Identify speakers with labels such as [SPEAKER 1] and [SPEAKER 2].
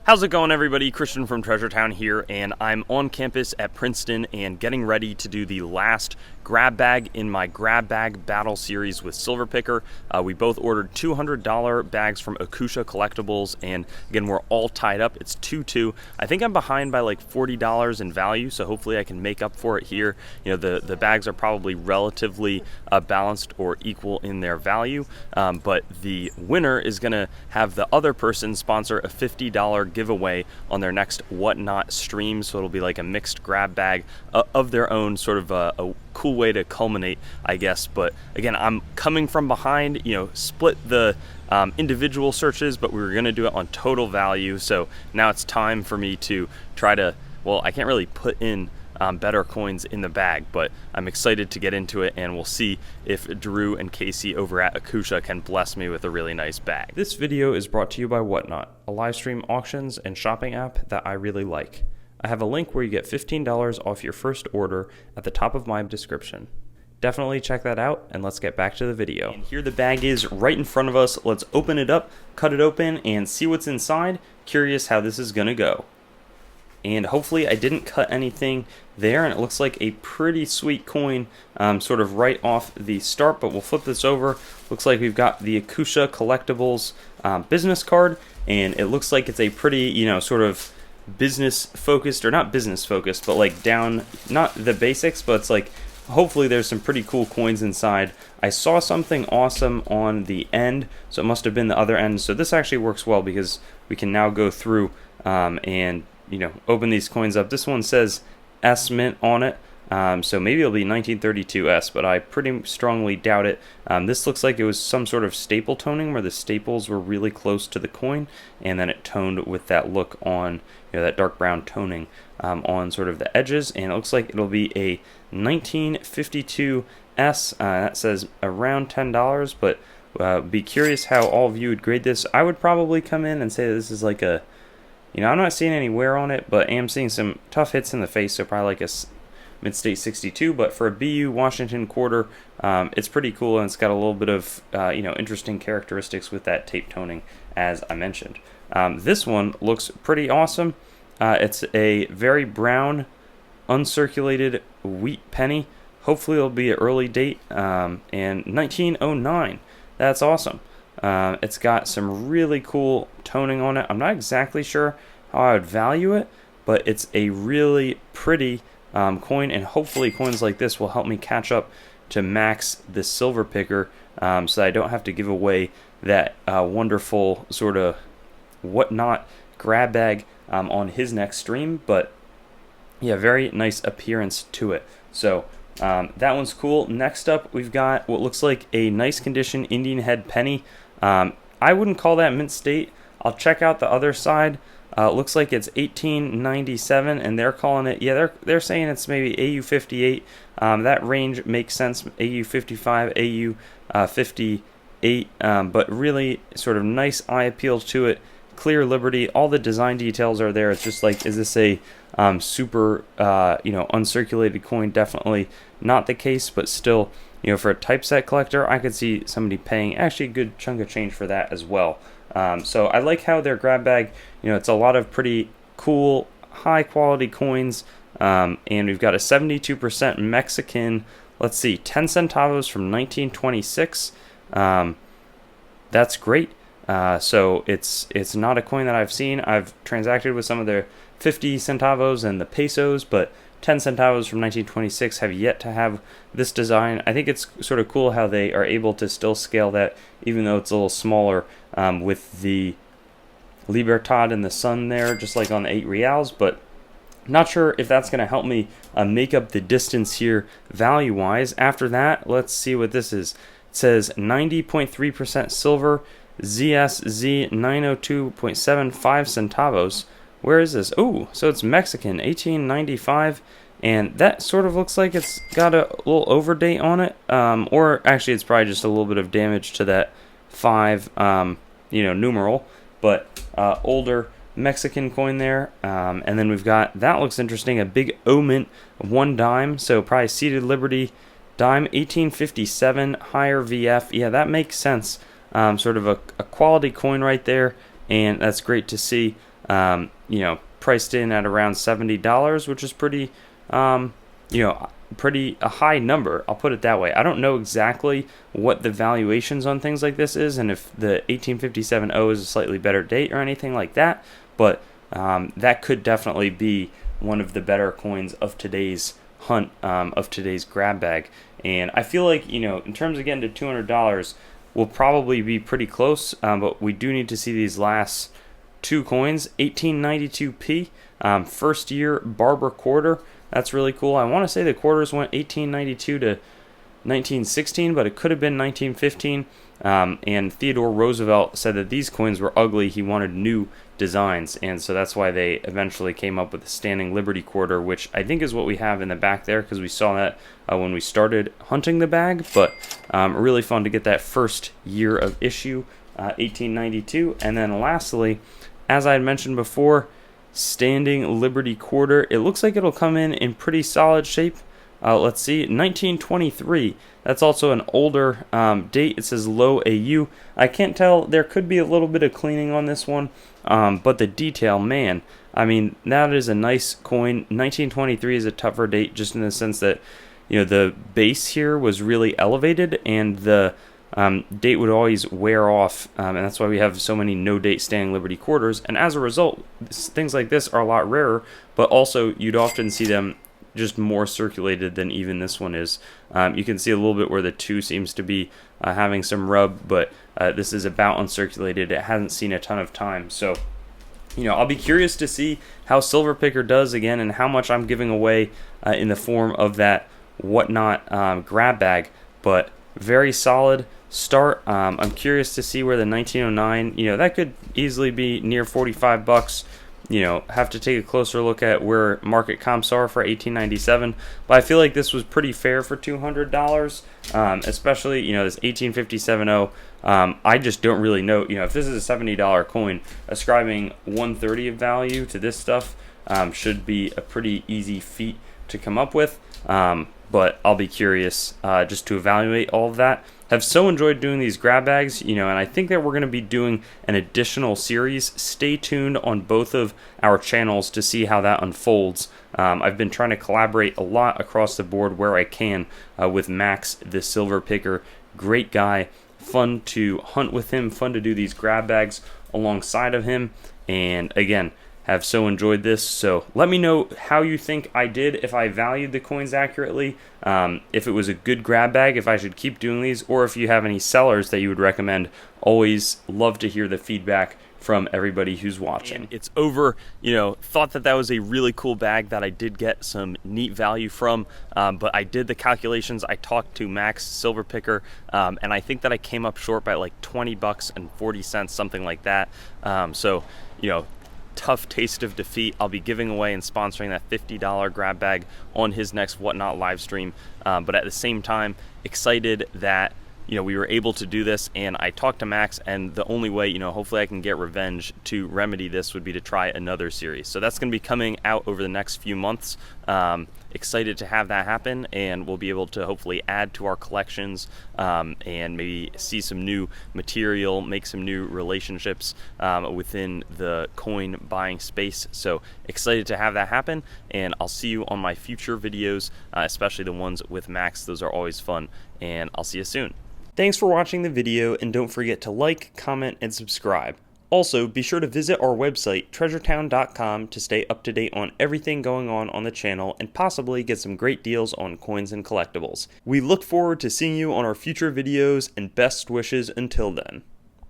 [SPEAKER 1] How's it going, everybody? Christian from Treasure Town here, and I'm on campus at Princeton and getting ready to do the last grab bag in my grab bag battle series with Silverpicker. We both ordered $200 bags from Akusha Collectibles, and again, we're all tied up. It's 2-2. I think I'm behind by like $40 in value, so hopefully I can make up for it here. You know, the bags are probably relatively balanced or equal in their value, but the winner is going to have the other person sponsor a $50 giveaway on their next Whatnot stream, so it'll be like a mixed grab bag of their own, sort of a cool way to culminate, I guess. But again, I'm coming from behind, you know, split the individual searches, but we were going to do it on total value, so now it's time for me to try to, well, I can't really put in better coins in the bag, but I'm excited to get into it, and we'll see if Drew and Casey over at Akusha can bless me with a really nice bag. This video is brought to you by Whatnot, a live stream auctions and shopping app that I really like. I have a link where you get $15 off your first order at the top of my description. Definitely check that out, and let's get back to the video. And here the bag is right in front of us. Let's open it up, cut it open, and see what's inside. Curious how this is gonna go. And hopefully I didn't cut anything there, and it looks like a pretty sweet coin sort of right off the start, but we'll flip this over. Looks like we've got the Akusha Collectibles business card, and it looks like it's a pretty, you know, sort of business focused, or not business focused, but like down, not the basics, but it's like hopefully there's some pretty cool coins inside. I saw something awesome on the end, so it must have been the other end. So this actually works well because we can now go through and, you know, open these coins up. This one says S Mint on it, so maybe it'll be 1932 S, but I pretty strongly doubt it. This looks like it was some sort of staple toning where the staples were really close to the coin, and then it toned with that look on, you know, that dark brown toning on sort of the edges, and it looks like it'll be a 1952 S. That says around $10, but be curious how all of you would grade this. I would probably come in and say this is like a, you know, I'm not seeing any wear on it, but I am seeing some tough hits in the face, so probably like a Mid-State 62. But for a BU Washington quarter, it's pretty cool, and it's got a little bit of, you know, interesting characteristics with that tape toning, as I mentioned. This one looks pretty awesome. It's a very brown, uncirculated wheat penny. Hopefully it'll be an early date, and 1909. That's awesome. It's got some really cool toning on it. I'm not exactly sure how I would value it, but it's a really pretty coin, and hopefully coins like this will help me catch up to max the Silverpicker, so that I don't have to give away that wonderful sort of Whatnot grab bag on his next stream. But yeah, very nice appearance to it. So that one's cool. Next up, we've got what looks like a nice condition Indian head penny. I wouldn't call that mint state. I'll check out the other side. Looks like it's 1897, and they're calling it, yeah, they're saying it's maybe AU 58. That range makes sense. AU 55, AU 58, but really sort of nice eye appeal to it. Clear Liberty, all the design details are there. It's just like, is this a super, you know, uncirculated coin? Definitely not the case, but still, you know, for a typeset collector, I could see somebody paying actually a good chunk of change for that as well. So I like how their grab bag, you know, it's a lot of pretty cool, high quality coins, and we've got a 72% Mexican, let's see, 10 centavos from 1926. That's great. So it's not a coin that I've seen. I've transacted with some of their 50 centavos and the pesos, but 10 centavos from 1926 have yet to have this design. I think it's sort of cool how they are able to still scale that, even though it's a little smaller, with the Libertad and the sun there, just like on the 8 reals, but not sure if that's going to help me make up the distance here value-wise. After that, let's see what this is. It says 90.3% silver, ZSZ 902.75 centavos. Where is this? Oh, so it's Mexican, 1895, and that sort of looks like it's got a little overdate on it, or actually it's probably just a little bit of damage to that 5, you know, numeral, but older Mexican coin there. And then we've got, that looks interesting, a big O-Mint 1 dime, so probably Seated Liberty dime, 1857, higher VF. Yeah, that makes sense. Sort of a quality coin right there, and that's great to see. you know, priced in at around $70, which is pretty, you know, pretty a high number. I'll put it that way. I don't know exactly what the valuations on things like this is, and if the 1857O is a slightly better date or anything like that, but that could definitely be one of the better coins of today's hunt, of today's grab bag. And I feel like, you know, in terms of getting to $200, we'll probably be pretty close, but we do need to see these last two coins. 1892p, first year Barber quarter. That's really cool. I want to say the quarters went 1892 to 1916, but it could have been 1915. And Theodore Roosevelt said that these coins were ugly. He wanted new designs, and so that's why they eventually came up with the Standing Liberty quarter, which I think is what we have in the back there, because we saw that when we started hunting the bag. But really fun to get that first year of issue, 1892. And then lastly, as I had mentioned before, Standing Liberty quarter. It looks like it'll come in pretty solid shape. Let's see, 1923. That's also an older date. It says low AU. I can't tell. There could be a little bit of cleaning on this one, but the detail, man. I mean, that is a nice coin. 1923 is a tougher date, just in the sense that, you know, the base here was really elevated, and the date would always wear off, and that's why we have so many no-date Standing Liberty quarters. And as a result, things like this are a lot rarer, but also you'd often see them just more circulated than even this one is. You can see a little bit where the 2 seems to be having some rub, but this is about uncirculated. It hasn't seen a ton of time. So, you know, I'll be curious to see how Silver Picker does again, and how much I'm giving away in the form of that Whatnot grab bag. But very solid start. I'm curious to see where the 1909, you know, that could easily be near $45. You know, have to take a closer look at where market comps are for 1897, but I feel like this was pretty fair for $200, especially, you know, this 1857O. I just don't really know, you know, if this is a $70 coin, ascribing 130 of value to this stuff should be a pretty easy feat to come up with. But I'll be curious just to evaluate all of that. Have so enjoyed doing these grab bags, you know, and I think that we're going to be doing an additional series. Stay tuned on both of our channels to see how that unfolds. I've been trying to collaborate a lot across the board where I can with Max, the Silver Picker. Great guy, fun to hunt with him, fun to do these grab bags alongside of him, and again, have so enjoyed this. So let me know how you think I did, if I valued the coins accurately, if it was a good grab bag, if I should keep doing these, or if you have any sellers that you would recommend. Always love to hear the feedback from everybody who's watching. And it's over. You know, thought that was a really cool bag that I did get some neat value from, but I did the calculations. I talked to Max, Silver Picker, and I think that I came up short by like $20 and 40 cents, something like that. So, you know, tough taste of defeat. I'll be giving away and sponsoring that $50 grab bag on his next Whatnot live stream, but at the same time, excited that, you know, we were able to do this. And I talked to Max, and the only way, you know, hopefully I can get revenge to remedy this would be to try another series. So that's going to be coming out over the next few months. Excited to have that happen, and we'll be able to hopefully add to our collections, and maybe see some new material, make some new relationships within the coin buying space. So excited to have that happen, and I'll see you on my future videos, especially the ones with Max. Those are always fun, and I'll see you soon. Thanks for watching the video, and don't forget to like, comment, and subscribe. Also, be sure to visit our website, treasuretown.com, to stay up to date on everything going on the channel, and possibly get some great deals on coins and collectibles. We look forward to seeing you on our future videos, and best wishes until then.